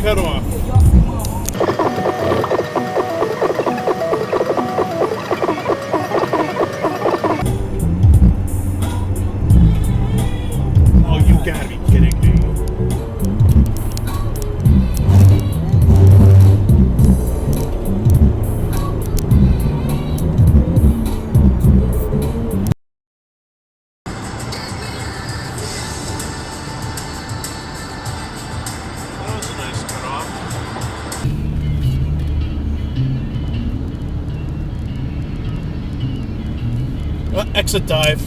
cutoff. Oh, you gotta be kidding me. Exit dive.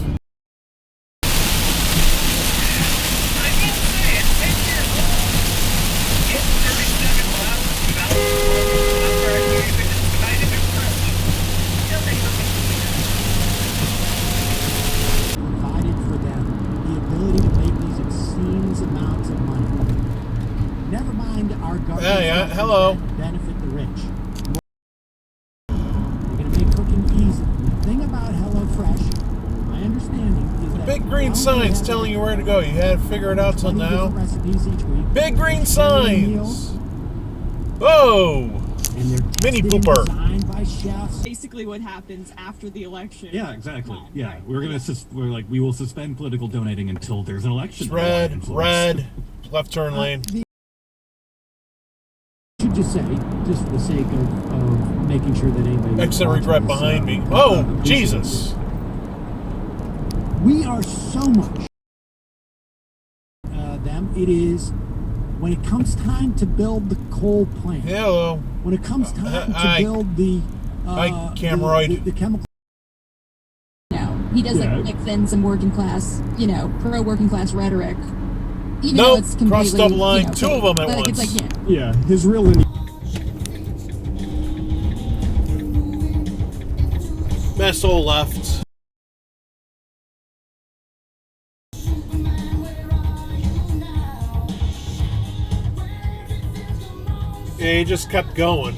Provided for them the ability to make these obscene amounts of money. Never mind our government hello. benefit the rich. We're going to make cooking easy. The thing about HelloFresh, my understanding is that Big green signs telling you where to go. You had to figure it out till now. Recipes each week. Big green signs. Whoa. And they're Mini tested and pooper. designed by chefs. Basically what happens after the election. Yeah, exactly. Well, Yeah, right. we will suspend political donating until there's an election. It's red. Left turn lane. Should just say, just for the sake of making sure that anybody... Exit regret behind me. Oh, Jesus. We are so much them. It is when it comes time to build the coal plant. Hello. When it comes time to build the Cameroid. the chemical. No, he does like mix in some working class, pro working class rhetoric. Even Nope, though it's completely, crossed up line, two of them at like, once. It's like, Yeah, his real. Messole left. Yeah, he just kept going.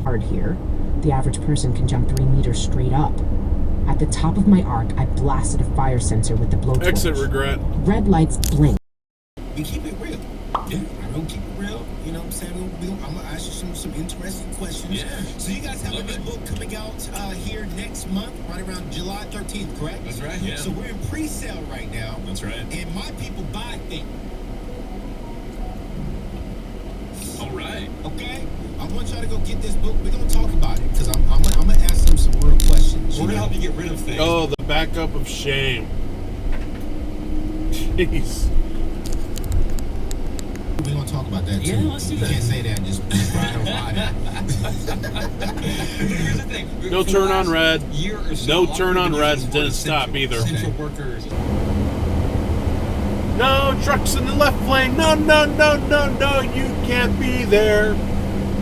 Hard here. The average person can jump 3 meters straight up. At the top of my arc, I blasted a fire sensor with the blowtorch. Exit regret. Red lights blink. We keep it real. Yeah, I'm gonna keep it real. You know what I'm saying? I'm gonna ask you some interesting questions. Yeah. So you guys have a new book coming out here next month, right around July 13th, correct? That's right, yeah. So we're in pre-sale right now. That's right. And my people buy things. All right. Okay? I want y'all to go get this book. We're gonna talk about it because I'm gonna ask them some real questions. We're gonna help you get rid of things. Oh, the backup of shame. Jeez. We're gonna talk about that too. Yeah, let's do that. You can't say that and just ride it. Here's the thing. No For turn the on last red. Year or so, No a lot of turn people on use red. this Didn't word stop either. Essential workers. No trucks in the left lane. No, you can't be there.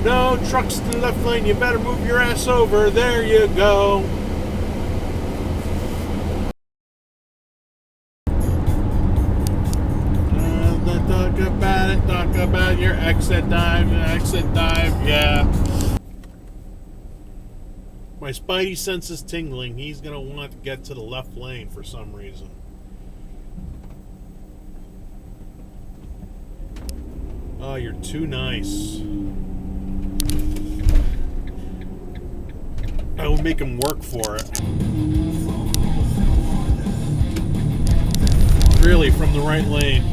No trucks in the left lane. You better move your ass over. There you go. Talk about your exit dive, yeah. My spidey sense is tingling. He's gonna want to get to the left lane for some reason. Oh, you're too nice. I will make him work for it. Really, from the right lane.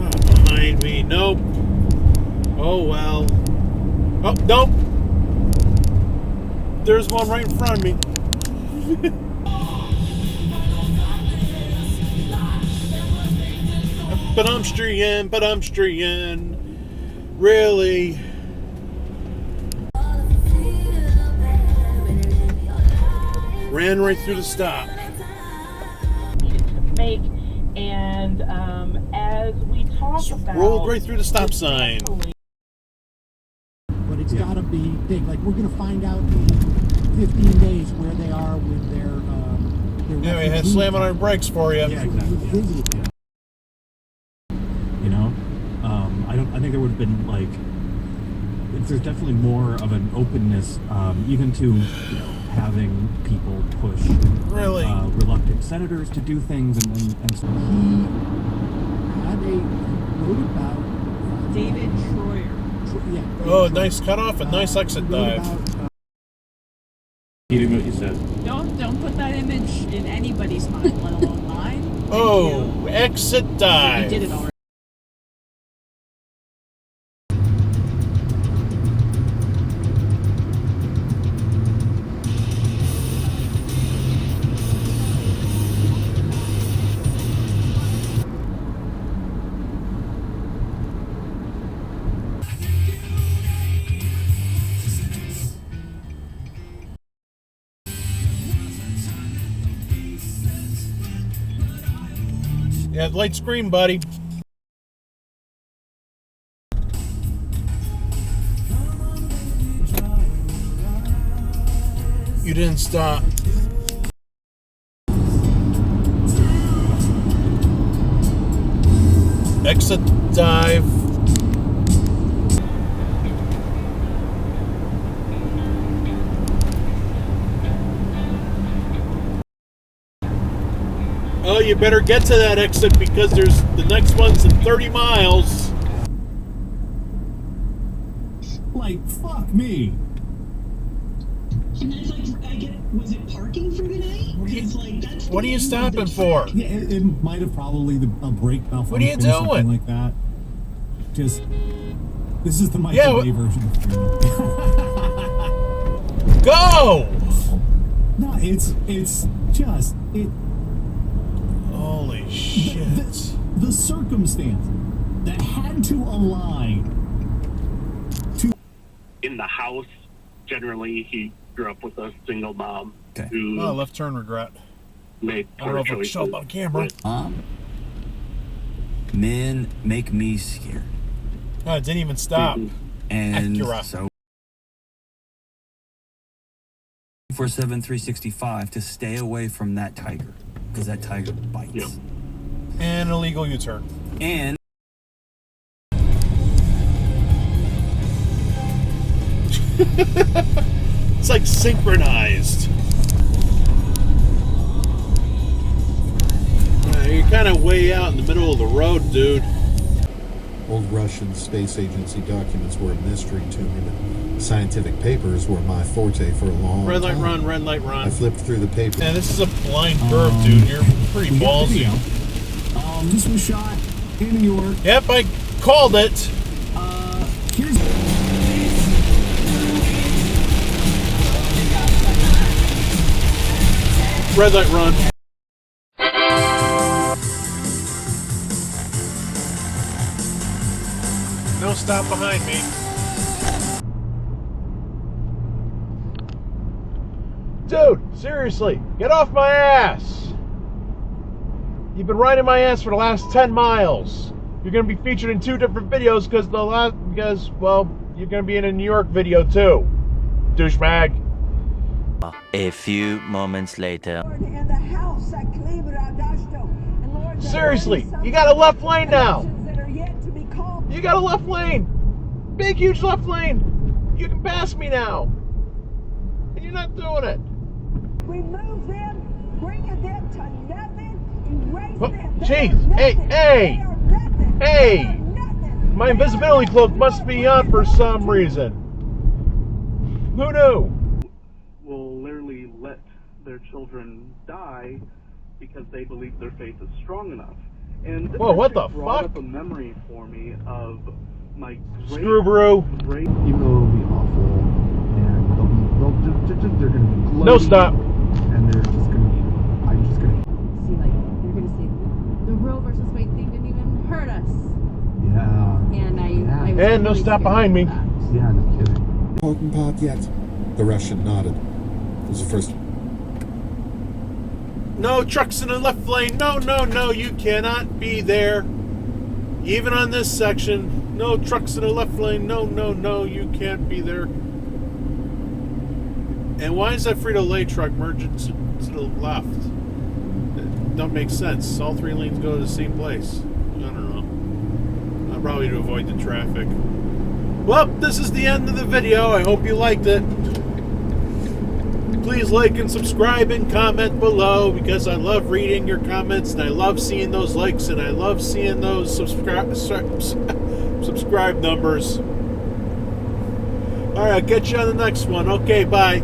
Oh, behind me. Nope. Oh, well. Oh, nope. There's one right in front of me. But I'm streaking. Really? Ran right through the stop. Needed to make, and as we talk about, Rolled right through the stop sign. But it's got to be big. Like, we're going to find out in 15 days where they are with their Yeah, we had slamming our brakes for you. Yeah, exactly. You know, I think there would have been like, there's definitely more of an openness, even to having people push Really? reluctant senators to do things, and so He had a wrote about David Troyer. yeah. Oh, nice cutoff and nice exit wrote dive. about, heeding what you said. Don't put that image in anybody's mind, let alone mine. Thank Oh, you. exit I dive. did it already. Yeah, light screen, buddy. You didn't stop. Exit dive. Oh, you better get to that exit because there's the next one's in 30 miles. Like, fuck me. And that's like, I get, was it parking for tonight? Because like that's. What are you stopping for? Yeah, it might have probably a brake malfunction. What are you or something doing? like that. Just, this is the Yeah, microwave version of Go! No, it's just Holy shit. the circumstance that had to align to. In the house, generally, he grew up with a single mom who Oh, left turn regret. made I don't know poor if I can show up on choices camera. with Men make me scared. Oh, it didn't even stop. And Acura. so 24/7, 365 to stay away from that tiger, because that tiger bites. Yep. And illegal U-turn. And It's like synchronized. You're kind of way out in the middle of the road, dude. Old Russian space agency documents were a mystery to me, but scientific papers were my forte for a long Red light time. run, red light run. I flipped through the paper. Man, this is a blind curve, dude. You're pretty We got ballsy. video. This was shot in New York. Yep, I called it. Here's Red light run. No stop behind me. Dude, seriously, get off my ass. You've been riding my ass for the last 10 miles. You're going to be featured in 2 different videos because, well, you're going to be in a New York video too. Douchebag. a few moments later. Seriously, you got a left lane now. You got a left lane. Big, huge left lane. You can pass me now. And you're not doing it. Remove them, bringing them to nothing, erase them. Jeez, hey. My invisibility cloak must be on for some reason. Who knew? will literally let their children die because they believe their faith is strong enough. And this whoa, what the brought fuck? up a memory for me of my great, Screwbrew. Even though it'll be awful, and they're gonna be gloating, No stop. and they're just gonna be, I'm just gonna. See, like, they're gonna say, the Roe versus Wade thing didn't even hurt us. Yeah. And And no really stop scared behind me. of that. Yeah, no kidding. Potent pop yet? The Russian nodded. It was the first. No trucks in the left lane. No, you cannot be there. Even on this section, no trucks in the left lane. No, you can't be there. And why is that Frito-Lay truck merging to the left? It don't make sense. All 3 lanes go to the same place. I don't know. probably to avoid the traffic. Well, this is the end of the video. I hope you liked it. Please like and subscribe and comment below, because I love reading your comments and I love seeing those likes and I love seeing those subscribe numbers. All right, I'll catch you on the next one. Okay, bye.